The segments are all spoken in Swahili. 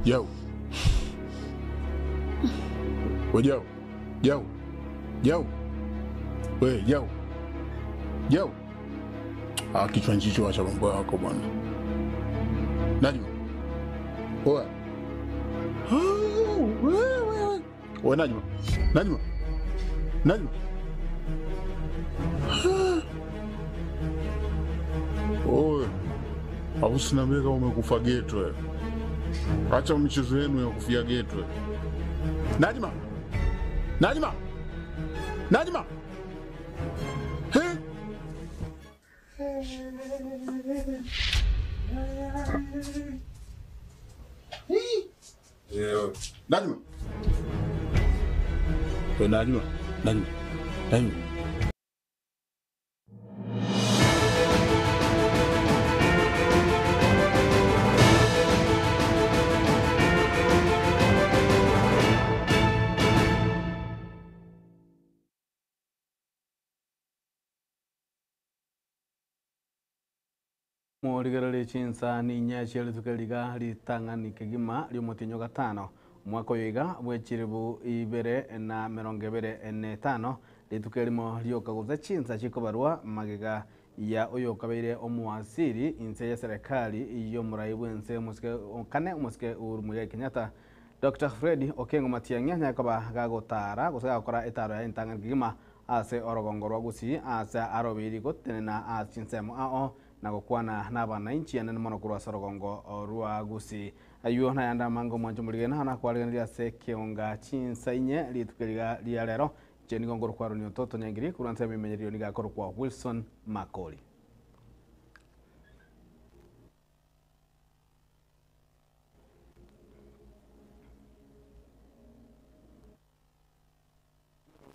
Yo. We yo. Yo. Yo. We yo. Yo. Kichwa njicho wacha mambo yako bwana. Najma. Oa. Oa Najma. Najma. Najma. Oe. Usiniambie kama umekufa geto. Acha michezo yenu ya kufia geto. Najma. Najma. Najma. Najma. Najma. Najma. Najma. Morigarale chinsa ni nyachele tukaliga litangani kegima lyomotinyo gatano mwako yiga bwechiribu ibere na merongebere ene tano litukelimo lyokaguza chinsa chikobarwa magega ya oyo kabeire omuwasiri inse ya serikali iyo muraibu ense musike kane musike urumuya Kenyatta Dr. Fred Okengo Matiang'i nyakaba gagotara gusaka kora etaro ya intangani kegima ase orogongorwa gusi ase arobiri gotenena achinsemo ao na gukwana n'abana inchi ya nene kurwa sorogongo rwa gusi ayo na yanda mango mwanjo muligena na kwaliganira se kionga chinsa inye litukeliga lia lero jeni gongoro kwa runyo toto nyangiri kuranza bimenyerio niga kwa Wilson Makoli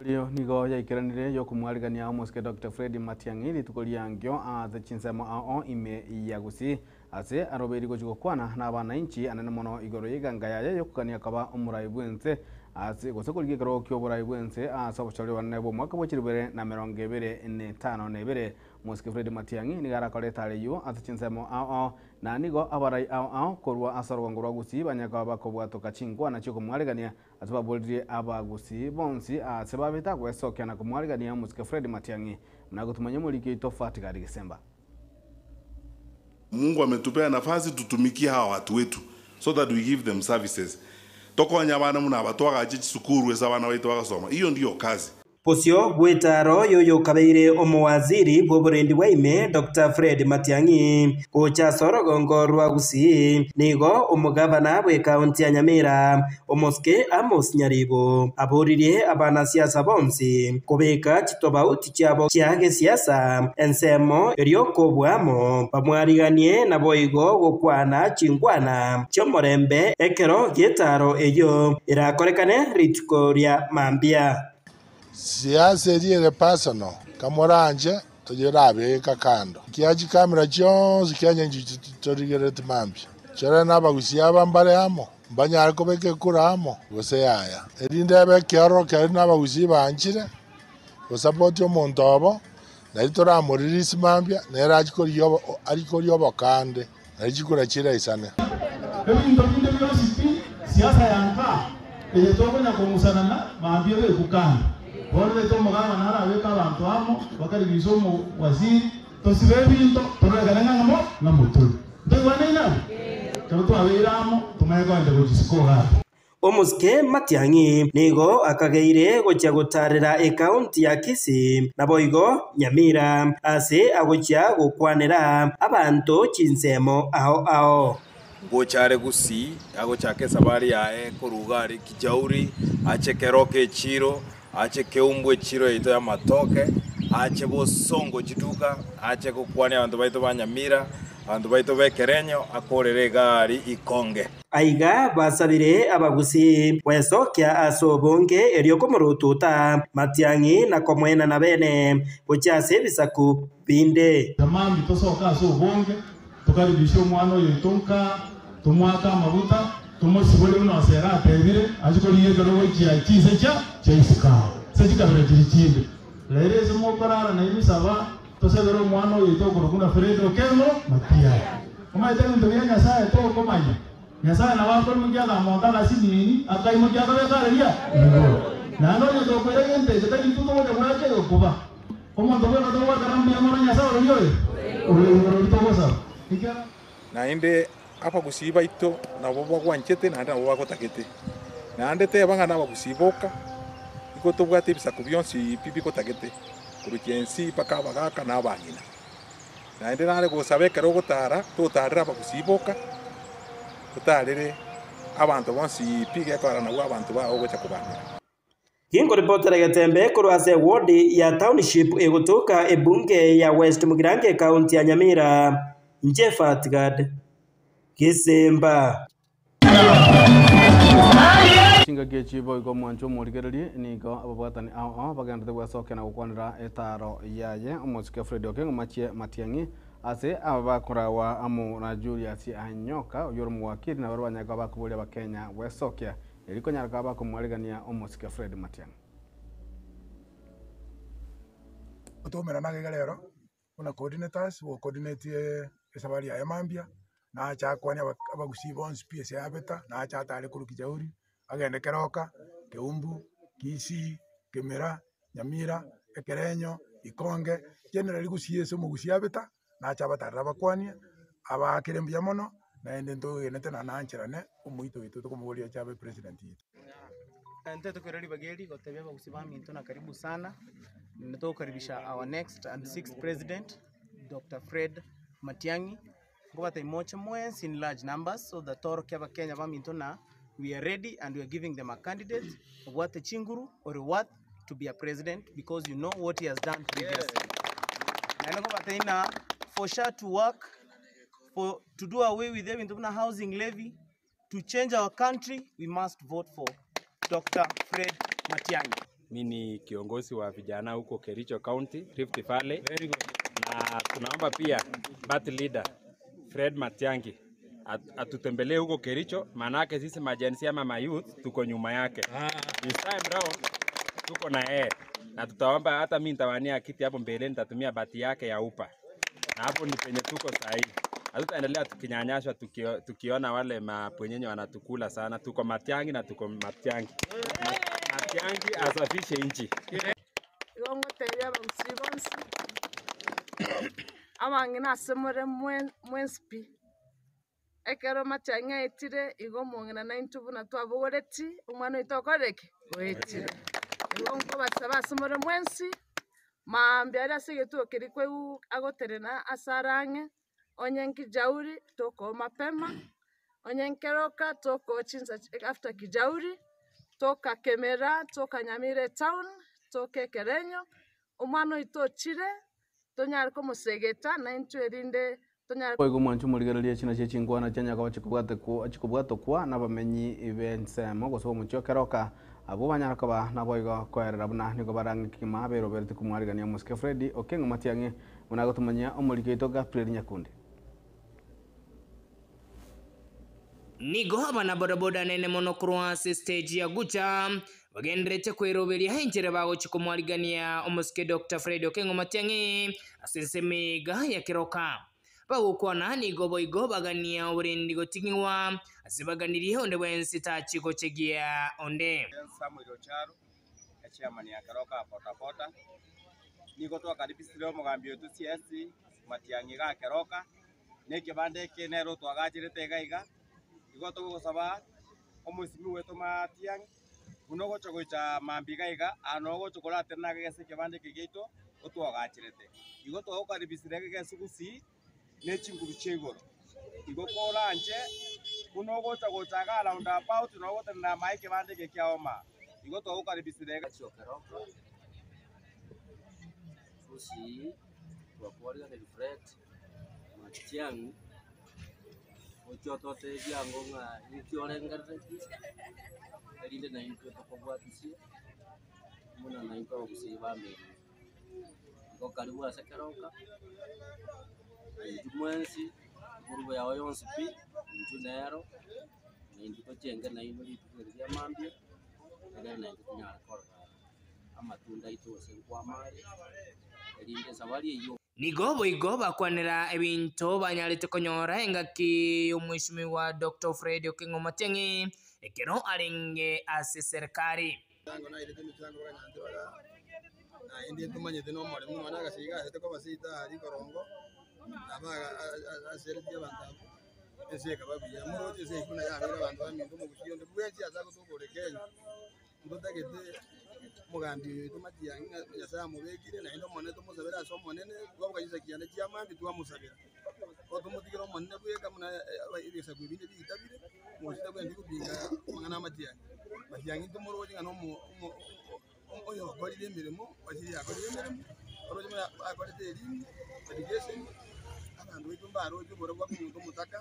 Leo nigo ya ikiranire yo kumwaligania omuske Dr. Fred Matiang'i litukolia ngyo the chinsemo ao ime yagusi ase aroberi gukwana n'abana inchi anene mono igoro yiganga yaye yo kukania kaba omuraibu ense ase gosokolike karo kyo buraibu ense asobochori wanne bo mwaka bochiribere na merongebere ne tano nebere muske Fred Matiang'i nigara koleta leyo ase chinsemo ao na nigo abarai ao korwa asarwangorwa gusi banyaka bakobwato kachingwa na chiko mwaligania atuba boldire abagusi bonsi asebabita kwesokya na kumwaligania muske Fred Matiang'i na gutumanya muliki tofauti kali Desemba. Mungu ametupea nafasi tutumikie hawa watu wetu so that we give them services. Toko nyabana muna batwaga achichi sukuru esa bana baitu bagasoma. Iyo ndiyo kazi. Posio bwetaro yoyo kabeire omuwaziri bwoburendi bwaime Dr. Fred Matiang'i gocha sorogongo rwa gusi nigo omugabana bwe county ya Nyamira omoske Amos Nyaribo aburirie abana siasa bonsi kubeka chitobauti cyabo cyage siasa ensemo eryokobwamo bamwariganie na boigo gukwana chingwana cyomorembe ekero getaro eyo irakorekane rituko rya mambia siasa iriere personal kamoranje tujerabe kakando kiaji kamera chonse kyanye njitorigere timambi chera nabagusi abambare amo banyara kobeke kuramo gose yaya erinde be kyaro kari nabagusi banjire go support yo montobo na itora moririsi mambia na eraji koriyo ariko ryobo kande na jikura chira isane ebindo binde byosipi siasa yanka etobona komusana mambia be kukanda Borde to magana nara weka abantu amo bakari bisomo waziri to sibebinto to regalanga ngamo na mutul ndwana ina to abiramo tumayego ande kujisikoga omuske Matiang'i nigo akageire gocha gutarira account ya Kisii na boigo Nyamira ase agocha gukwanira abantu chinsemo ao gochare gusi agochake sabari yae kurugari kijauri achekeroke chiro ache keumbwe chiro ito ya matoke ache bosongo chituka ache kukwane abantu baito banyamira abantu baito bekerenyo akorere gari ikonge aiga basabire abagusi wesokya asobonge eryoko murututa Matiang'i na komwena na bene buchase bisaku binde tamami tosoka asobonge tukaribisha umwana yitonka tumwaka mabuta tumusibule uno asera atebire ajikoliye garo chia chise cha isika sejikabira chirichinde lere zimo parara na ibisaba tosebero umwana yitoko kuna Fred Okengo Matiang'i umaite ndo yanya saa to komanya Nyasaye na wako mujaga monda gasini akai mujaga bekareria. Na ndo nyo ko regente te tani tuto de mwaje okuba. Como ndo bwana ndo wakarambia mwana Nyasaye uriyo. Uri to bosa. Ikara na inde apa kusiba ito na bobo kwanchete na nda bobo kotakete. Na ande te banga na kusiboka. Iko to bwate bisa kubyonsi pipi kotakete. Kuruchensi paka bagaka na bangina. Na inde nare ko sabe kero gotara to tarira bakusiboka. Utarire abantu bonsi pige kwa na abantu ba ogocha kubanga. Kingo reporter Gatembe kurwase ward ya township egotoka ebunge ya West Mugirange county ya Nyamira Njefat Gad Kisemba Chinga gechibo iko mwancho murigereri niko ababatani ao baganda bwa soke na gukwanira etaro yaye umuzike Fred Okengo machie Matiangi ase abakora wa amu na Julius Anyoka uyoro mwakiri na barwanya kwa bakubulia bakenya wesokia iliko nyaraka bakumwaligania umuzike Fred Matiangi utomera nagega rero una coordinators wo coordinate esabari ya mambia na acha kwani abagusi bonse pese abeta na acha atale kuru kijauri agende keroka keumbu kisi kemera Nyamira ekerenyo ikonge generally gusiese mugusi abeta na acha batara bakwani aba kirembia mono na ende ndo yenete na nanchirane umuito witu tukumugulio chabe president yitu Nte tukereri bageri gotebya bagusibami ntona karibu sana. Nitokaribisha our next and sixth president Dr. Fred Matiangi. Ngobata imoche mwens in large numbers so the toro keba Kenya bami ntona we are ready and we are giving them a candidate what the chinguru or what to be a president because you know what he has done previously. And ngobata ina for sure to work to do away with them in housing levy to change our country we must vote for Dr. Fred Matiangi. Mimi kiongozi wa vijana huko Kericho County, Rift Valley. Very good. Na tunaomba pia party leader Fred Matiangi atutembelee huko Kericho, manake sisi majensi ama mayouth tuko nyuma yake. This time round tuko na yeye. Na tutaomba hata mimi nitawania kiti hapo mbele nitatumia bati yake ya upa. Na hapo ni penye tuko sahihi. Hatutaendelea tukinyanyashwa tukiona wale mapwenyenye wanatukula sana. Tuko Matiangi na tuko Matiangi. Matiangi asafishe nchi. Igongo tebya bagusibonsi. Amangina semore mwenspi. Ekero Matiangi etire igo mongena na intubu na twabogoreti umwana itokoreke goetire. Igongo basaba semore mwensi maambiara sigetu kirikwe agoterena asarange onyenki jauri toko mapema onyenkeroka toko chinza after kijauri toka Kemera toka Nyamira town toke Kerenyo umano itochire tonyar ko musegeta na intu erinde tonyar ko mwanchu murigererie china chingwana chanya kwa chikubwato kwa nabamenyi ibensemo goso mucho keroka abo banyara kaba naboigo kwerera buna niko barangi kima bero berti kumwarigania Musike Fred Okengo Matiangi munago tumanya omurikeito Gabriel Nyakundi nigo abana bodaboda nene mono cross stage ya gucha bagenderete kweroberia henjere bago chikomwarigania Musike Dr. Fred Okengo Matiangi asesemiga ya kiroka bagukwana nigo boigo bagania uburendi gotingiwa asibaganiriye onde bwensi tachiko chegia onde Samuel Ocharo chairman ya Keroka Potapota nigo twakaribisire omugambi wetu CS Matiangi ga Keroka nekibande kenero twagachirete gaiga igo tugusaba omusimi wetu Matiangi unogo chogocha mambi gaiga anogo chokolate na gese kibande kigeito otwagachirete igo twakaribisire gese gusi nechinguru chegoro igo koranje unogo chogocha ga round about nogo tena mai kibande kikiaoma igo twakaribisire gese Keroka gusi kwa kuaria na Fred Matiangi ochoto te byango nga ikiorengerere elinde na into tokobwatisi muna na into kusiba mbere ngo karibu asa Keroka mwensi urwo yawe yonse pi njunero ndi ko chenga na ino litugeria mambie na nyara korka amatunda itose kwa mari elinde sabari iyo nigo boigo bakwanera ebinto banyarete konyora engaki y'omweshimiwa Dr. Fred Okengo Matiang'i ekero arenge ase serikali indi tumanyete no mori muno na gasiga ate ko basita ari korongo aba aseriti abantu ese kababiya muro ese kuna ya ari abantu baminto mu gusiyo nde bwenzi azago tugore Kenya ndotagete mugambi Matiang'i yasa mubekire na ndo monene tumusabira so monene gobwa yise kiyane cyamambi tuwamusabira ko tumutigiro monene bweka muna ibisa gwibinde bitabire mu sita gwendi kubinga mangana Matiang'i tumuro ngano mu oyo akora imirimo wakiri akora imirimo orojima akora education abantu bitumbaro cyubora kwa muntu mutaka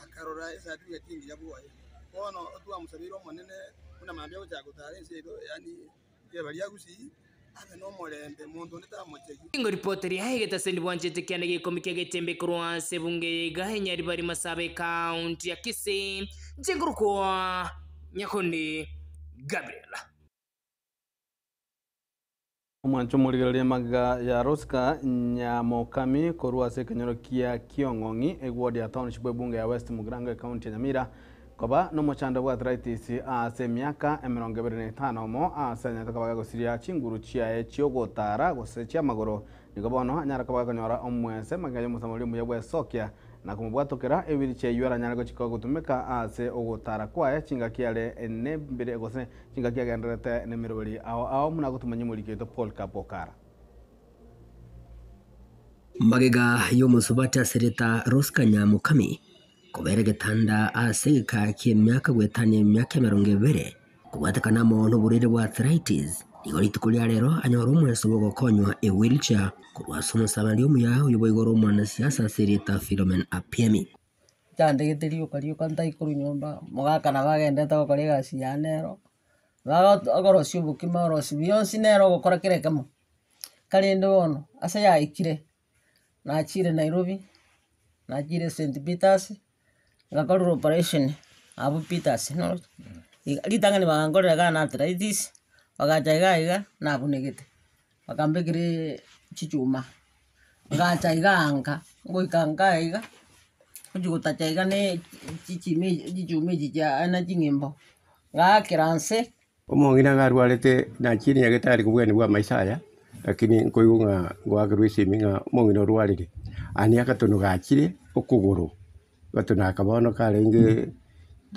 akarora certificate ngi yabuwaye kono tuamusabiro monene kuna mambya cyagutare sero yani yebali yagusi ame no morembe muntu nditamucheki ingo reporter yahegeta sendi bwanjete kyane gikomike getembe kurwa sebunge gahenyari bari Masabe county ya Kisii njenguruko Nyakondi Gabriela Mwancho murigereria maga ya Roska Nyamokami korwa se kenyoro kia Kiong'ong'i egwodi ya township bunge ya West Mugirango county ya Nyamira koba no mochanda bwa arthritis ase miaka 25 mo ase nyata kabaga gosiria chinguru chia chiogotara gosechia magoro nikobono anyara kabaga konyora omwese magayo musamuli mu yabwe Sokia na kumubwatokera ebiri che yura nyara gochiko gutumika ase ogotara kwae chinga kiale ene mbere gose chinga kia gendrete ne mirobali aho muna gutumanya muri keto Paul Kapokara magega yo musubata sereta Roska Nyamokami kubera getanda ase ka kimyaka gwetanye myaka 20 kubatakana mo no burire bwa arthritis igori tukulia rero anyoro mweso gukonywa e wheelchair kurwasumo sabali umuya uyoboigoro mwana siasa sereta Philomen Apiemi cyande gitiri ukari ukanta ikuru nyomba mugakana bagendete gukora gasi ya nero baga agorosi ubukima orosi biyonsi nero gukora kirekemo kali ndono asa ya ikire na chire Nairobi na chire St Peters ngakora operation abu Peters no litanga ni bangorera kana arthritis bagachaiga na bunegete bakambegire chichuma ngachaiga ngoikangaiga kujugutachaiga ne chichime jija ana jingimbo ngakiranse omongina ngarwarete na chini ya getari kubwene bwa maisaya lakini nkoyunga gwagirwisi minga mongino rwarire ani akatono gachire okuguru batuna akabono karenge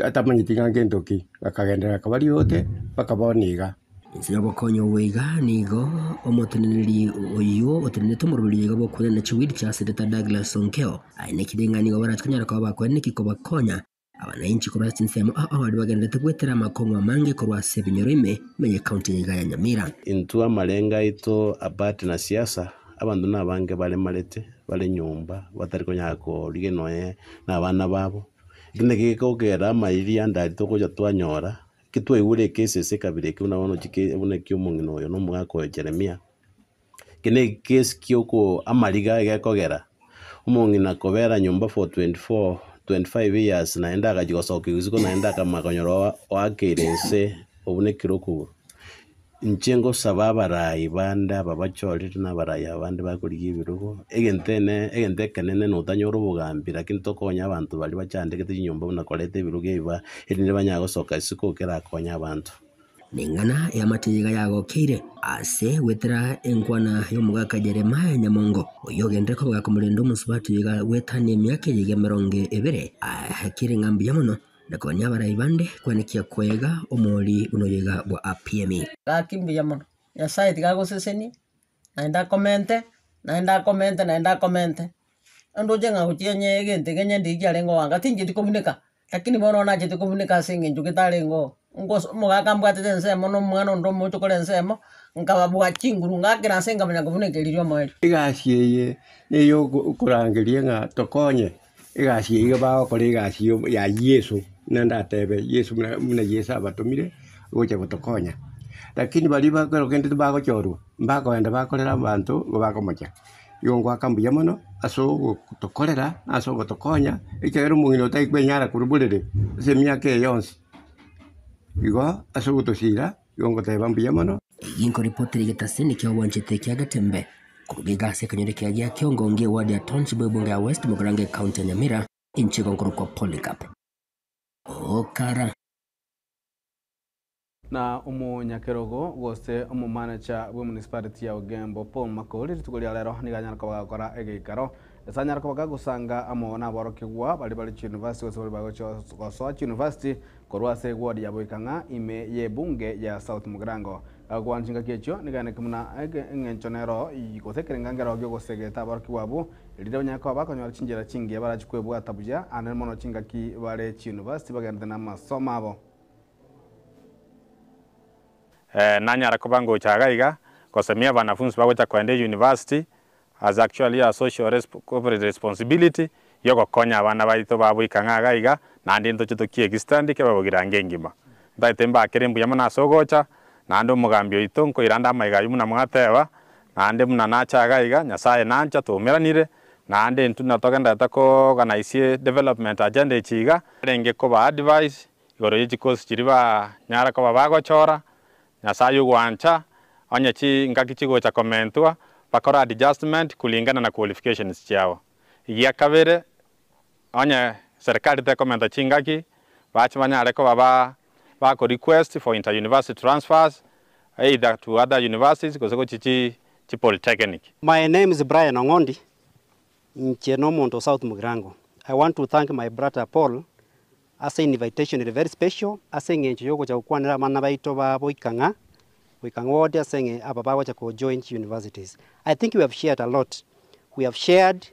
atamanyitinga ngendoki bakagendera kabali yote bakaboniga Inzira bokonyo wega nigo omoteneri oyo otenete murubiri yego bokona na chiwidi cha Senator Douglas Sonkeo aine kidengani baratwanyara kwa bakwene kikobakonya abananchi kurasi nsemo abali bagendete gwetera makongo mange kurwa sebinyorime menye county ya Nyamira intua malenga ito abati na siasa abandu nabange bale malete bale nyumba batari konyako ligenoye na bana babo kinde kikogera mayiri andali tokoja twanyora kitwe ure kese kabire kuna wono jike una kyomungino yo no mwako Jeremia kine case kyoko amaliga gekogera umungina kobera nyumba for 25 years naenda akajigosoka uziko naenda kama konyoro wakirense obune kiroko inchengo sababa rai banda babachori na barayi abandi bakuriye ibirugo egente kanene no tanyoro bugambira kinto konya abantu bali bacandekete inyumba unakolete ibirugo iba irinde banyagosoka isiko kera konya abantu ningana ya matiriga yago kire ase wetera enkwana yo mugaka Jeremiah Nyamongo oyogende ko bagakomulendo musubatiga wetane myaka yige 20 hakiri ngambi yamuno nakonya barayi bande kwanikia kwega omoli unoyega bwa Apiemi kakimbi yamuno ya site gago seseni naenda komente ando jenga uchienye gente kenye ndijya lengo wanga tingi dikomunika lakini bono na jete komunika singe njukitalengo ngo mugaka mbwatete nsemo no mwana ndo mucho kole nsemo nkababwa chinguru ngakira senga manya kuvunekeriryo mweli igasiye niyo kurangirie nga tokonye igasiye ba ko igasiye ya Yesu nanda tebe Yesu muna Yesu abatumire gocha gutokonya lakini bali bakero kende bako choru mbako enda bakolera abantu bako mocha yongo akambuya mono aso gutokorera aso gutokonya ikero mungino taikwenyara kurubulire semyake yonsi igo asubutosira yongo tebambuya mono yinko reporter getaseni kya wanchete kya gatembe kurugiga sekanyereka ya kiongo nge wadi ya Township bunge ya West Mugirange County ya Nyamira inchi konkuru kwa Polycarp Okara na umunyakerogo gose umumanager wa municipality ya Ugembo Paul Makoli ritugoria lero niganyara ko bagakora egikaro esanyara ko bagagusanga amona borokigwa bali university gose bali bagocho university korwase ward ya Boikanga ime ye bunge ya South Mugirango agwanchinga kecho nigane kumuna engenchonero ikosekerengangero gyo gosegeta borokigwa bu lide nyako bakonyora chinjira chingi barachikwebwa tabuja anel mono chinga ki bale university bagende na masomo abo nanyara kubango chagaiga kosemia wanafunzi bagocha kwende university as actually a social corporate responsibility yoko konya abana baito babuikanga gaiga na ndinto chito kiegistandi ke babugirange ngima ndayitemba kerembu yamana sogocha na ndo mugambyo ito nko iranda maiga yumuna mwatewa na ande muna nacha gaiga nyasaye nancha tumeranire na ande ntuna tokenda tako organize development agenda ichiga renge ko ba advice igoro yichikosi chiriba nyara ko bagochora nyasaye gwancha onyechi ngakichigo cha komentwa bakora adjustment kulingana na qualifications chao ya kabere onye serikali te komenta chingaki bachimanya reko baba bako request for inter university transfers either to other universities koseko chichi polytechnic. My name is Brian Ongondi Nchenomonto South Mugirango. I want to thank my brother Paul as an invitation is very special asenge nchi yoko cha ukwanira mana baito ba Boikanga ward asenge ababa wacha ko joint universities. I think we have shared a lot. We have shared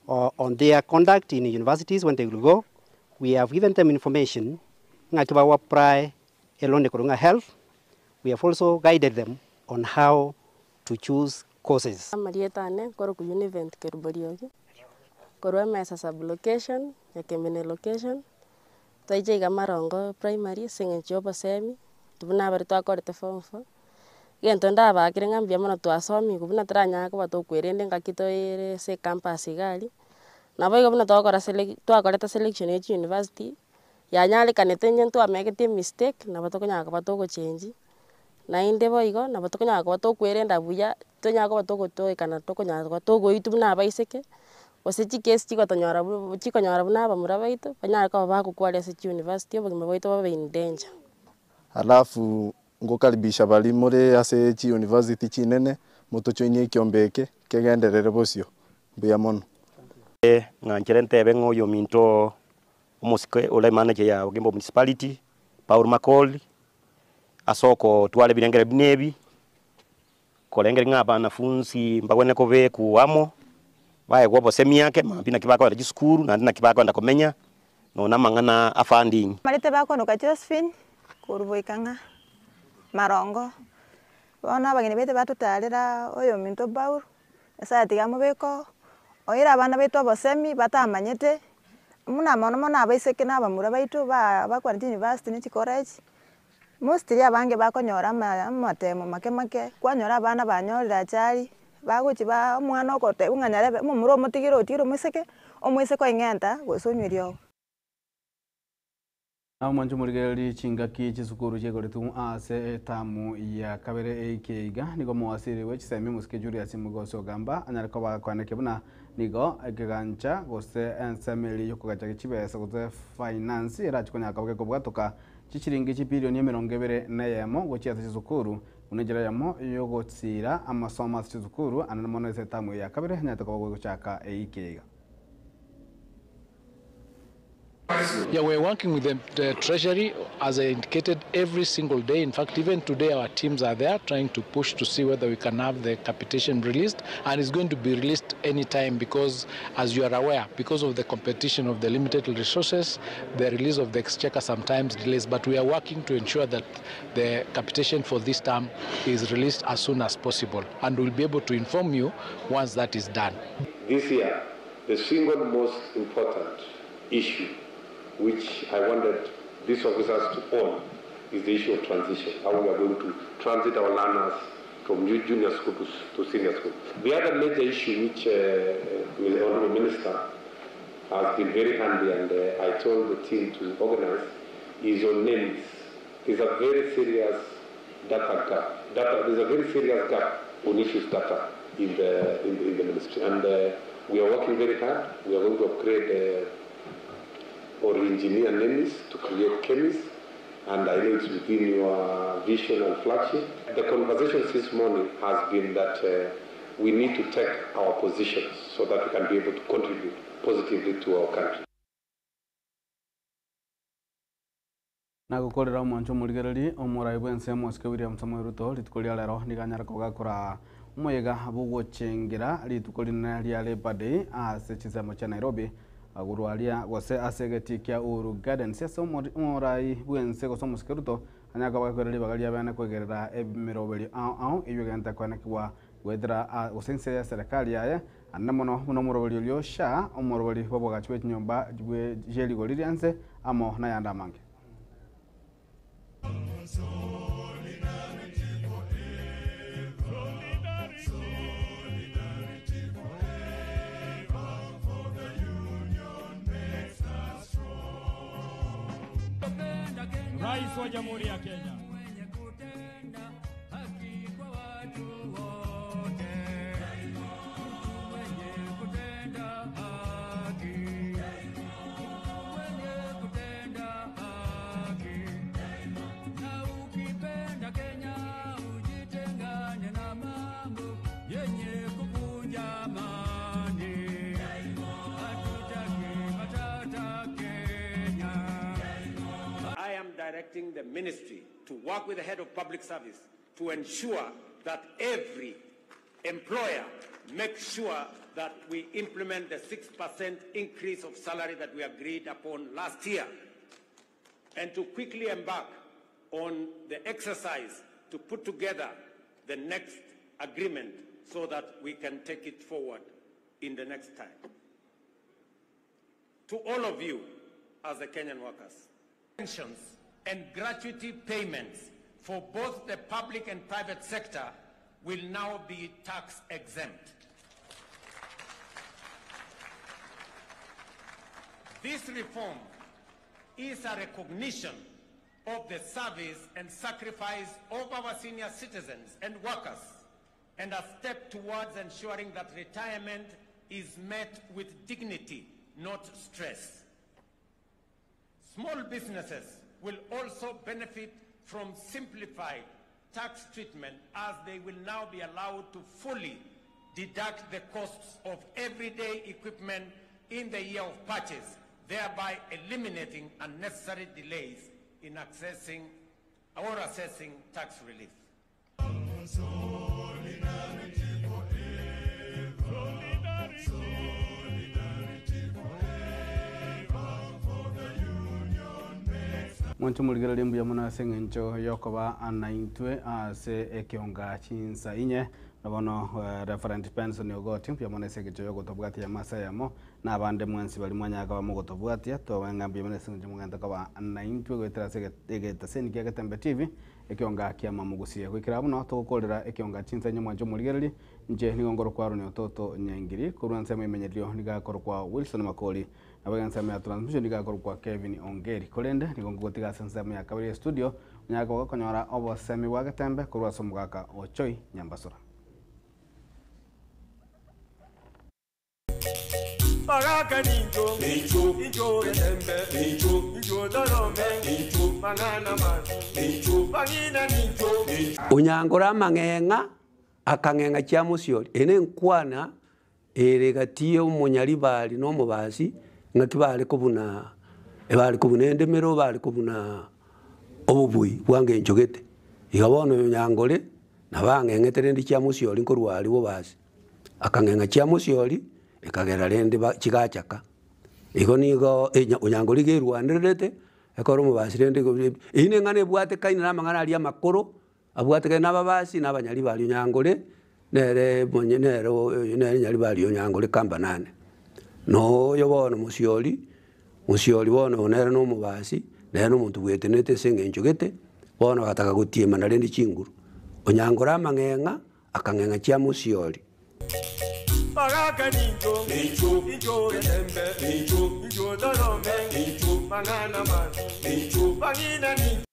on their conduct in universities when they will go. We have given them information ngakiba wa pry elonde kurunga health. We have also guided them on how to choose courses. Marieta ne koro ku univent kerboriogi. Koro mesa sub location ya kemene location. Taije Marongo primary singe chopo semi tubuna bari twakorete form 4 gento ndaba kirengambia mono twasomi kubuna tranya ko batokwerende ngakitoire se campus igali nabo igobuna twakorete selection ya university ya nyali kanete nyento amegete mistake nabo tokonya ko batoko change na inde boigo nabo tokonya ko batokwerenda buya tonya ko batoko kana tokonya ko batoko itubuna baiseke Osechi case chikotonyora buna bamura baito banyara ko bakukwale se university obugima baito babe in danger. Alafu ngokaribisha bali muri ase chi university chinene mutochoinie kiombeke kegenderere bosio buya mono. Ngankere ntebe ngoyo minto umusike ule manager ya Ugembo municipality Paul Makoli asoko twale bilengere binebi kolengere ngaba nafunzi mbagwene ko be kuamo bae gwobo semi yake mapina kibako ya skuru na ndina kibako nda komenya no namangana afanding marite bako no ka Josephine kuruboikanga Marongo bona bagene bete batutalira oyo minto Paul esa tigamu beko oira abana beto bosemi batamanyete muna mono abaiseke nabamura baitu bakwa university ni college mostly abange bakonyora amatemo make kwanyora abana banyorira cyari baguchi ba mwana okote unganyarebe mumuro omotigiro otiro omwiseke ingenta gosonywerio Amanju murigeri chingaki chisukuru chegoretu ase tamu ya kabere eikiga nigo mwasiri wechisemi musike Julius Mugoso gamba anyariko bakwaneke buna nigo ekigancha gose ensemeli yokugacha kibesa gose finance irachikonya kabwe kobwatoka chichiringi chipilioni 200 gochiatha chisukuru unejera yamo yogotsira amasomo chisukuru ananamono ese tamu ya kabere nyatoko gochaka eikiga. Yeah, we're working with the Treasury, as I indicated, every single day. In fact, even today, our teams are there trying to push to see whether we can have the capitation released. And it's going to be released anytime because, as you are aware, because of the competition of the limited resources, the release of the exchequer sometimes delays. But we are working to ensure that the capitation for this term is released as soon as possible. And we'll be able to inform you once that is done. This year, the single most important issue which I wanted these officers to own is the issue of transition, how we are going to transit our learners from junior school to senior school. The other major issue which the Honourable Minister has been very handy and I told the team to organize is on names. There's a very serious data gap. There's a very serious gap on issues data. in the ministry. And we are working very hard. We are going to upgrade or engineer NEMIS to create chemists. And I know it's within your vision and flagship. The conversation this morning has been that we need to take our positions so that we can be able to contribute positively to our country. Na gukorera mwancho murigereri omurai bwense Mosque William Samuel Ruto litukoria lero niganyara kugakora umwega bugucengera litukorina ria Labor Day ase chisemo cha Nairobi agurwaria gose asegeti kya Uhuru Gardens ase omurai bwense gose Mosque Ruto anyaka bakorera bagaria bana kwegerera emiroberi ao iyo genta kwanakwa gwethera usense ya serikali yaye anamono muno muroberi ulio sha omuroberi bobogachwe nyomba gwe jeli golirianse amo na yanda mange. Rais wa Jamhuri ya Kenya. Directing the ministry to work with the head of public service to ensure that every employer makes sure that we implement the 6% increase of salary that we agreed upon last year, and to quickly embark on the exercise to put together the next agreement so that we can take it forward in the next time. To all of you as the Kenyan workers, pensions and gratuity payments for both the public and private sector will now be tax exempt. This reform is a recognition of the service and sacrifice of our senior citizens and workers, and a step towards ensuring that retirement is met with dignity, not stress. Small businesses will also benefit from simplified tax treatment, as they will now be allowed to fully deduct the costs of everyday equipment in the year of purchase, thereby eliminating unnecessary delays in accessing or assessing tax relief. Mwancho muligera limbu ya muna sengencho yokoba anaintwe ase ekionga chinsa inye nabono referent pension yogoti ya muna sengencho yogotobwati ya masa yamo na abande mwensi bali mwanya ka bamugotobwati to wengambi muna sengencho muganda ka anaintwe gwetera segeta seniki ya Tembe TV ekionga kya mamugusia kwikira buno to gukorera ekionga chinsa inye mwancho muligera nje nigongoro kwa runi ototo nyangiri kurwanse mwimenyerio nigakoro kwa Wilson Makoli abagansa ya transmission nigakoro kwa Kevin Ongeri kolende nigongotiga sensa ya kabiri studio nyaka wakonyora obo semi wa Tembe kurwa somugaka ochoi nyambasura Baraka ninjo ninjo Tembe ninjo dorome ninjo mangana man ninjo bangina ninjo unyangora mangenga akangenga kya musiori ene nkwana eregatiye umunyali bali no mubasi ngakibale kubuna ebali kubuna endemero bali kubuna obubui bwange njogete igabono unyangore nabangengetere ndi kya musiori nkorwali bo basi akangenga kya musiori ekagera rende kigachaka igo nigo unyangori ge rwanderete ekoro mubasi rende ine ngane bwate kaina mangana ali amakoro abwate n'ababasi n'abanyali bali unyangore nere monyenero nere nyali bali unyangore kamba nane no yobono musiori bono nere no mubasi nere no muntu bwetenete sengenjo gete bono gataka gutiema narendi chinguru unyangora mangenga akangenga kya musiori Baraka ninjo ninjo Tembe ninjo dorome ninjo mangana man ninjo bangina ninjo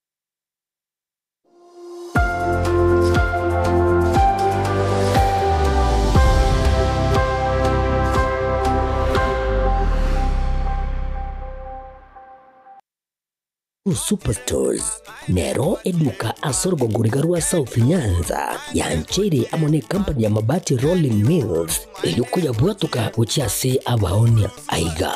Uhuru Superstores nero eduka asorgo ngurigarua South Nyanza yanchere amone company ya mabati Rolling Mills eyukuya bwatuka uchiase abaonia aiga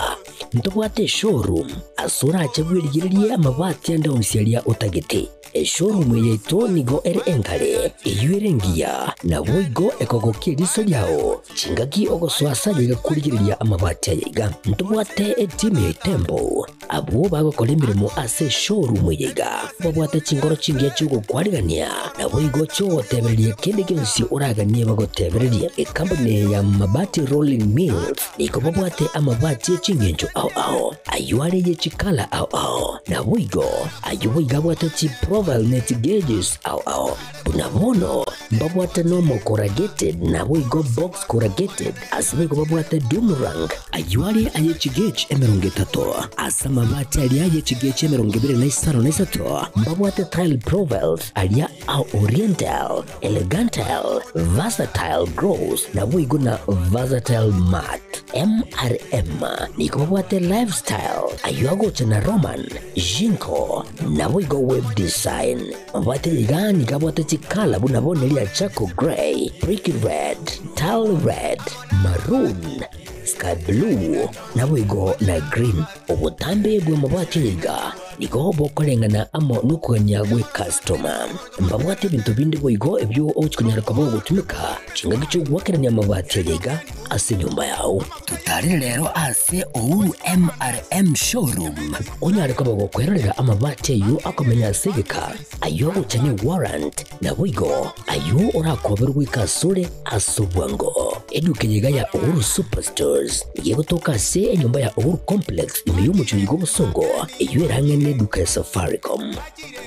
ntobwate showroom asura achagwirigirie amabati ande onsialia utagete showroom yeto nigo ere engale eyuerengia na boigo ekogokie riso yao chingaki ogoswasa yiga kurigiriria amabati yiga ntobwate etime tembo abo bagokora imirimo ase showroom yiga babwate chingoro chingia chugo kwarigania na boigo cho tebererie kende gensi uraganie bagotebererie company ya mabati Rolling Mills niko babwate amabati chingenjo ao ayuare ye chikala ao na boigo ayuiga bwate chi profile net gauges ao unabono babwate normal corrugated na boigo box corrugated asibigo babwate Dumarang ayuare aye chigage emerongetato asama mabati ali aye chigage emerongibere na isaro na isato babwate tile profiles alia au oriental elegantal versatile gross na boigo na versatile mat MRM niko babwate lifestyle ayuago chana Roman Jinko na boigo web design babwate ligani kabwate chikala bunabone lia Chaco Grey, Brick Red, Tile Red, Maroon, Sky Blue, na boigo na Green. Obutambe bwe mabwate liga niko bokolengana amo nukuganya gwe customer. Mbabwate bintu bindi boigo ebyo ochikunyara kabo gutumika chinga gicho gwakiranya mabwate liga ase nyumba yao. Tutari lero ase Uhuru MRM showroom. Onyare kabo gukwerera amabwate yu akomenya segeka ayo uchanye warrant na boigo ayo orakoberwa ikasure asobwango. Eduke yiga ya Uhuru Superstores yego toka se enyumba ya Uhuru Complex imiyumu chuyigo busongo eyuerangene duka ya Safaricom.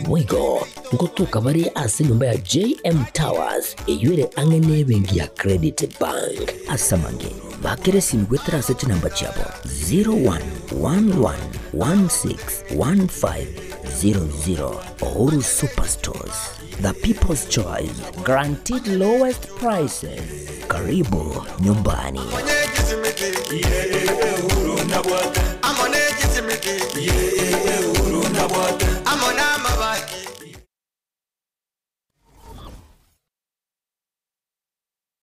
Boigo ngotuka bari ase nyumba ya JM Towers eyuere angene bengi ya Credit Bank asamange bakere simgwetera sete namba chabo 0111161500. Uhuru Superstores, the people's choice, guaranteed lowest prices. Karibu nyumbani.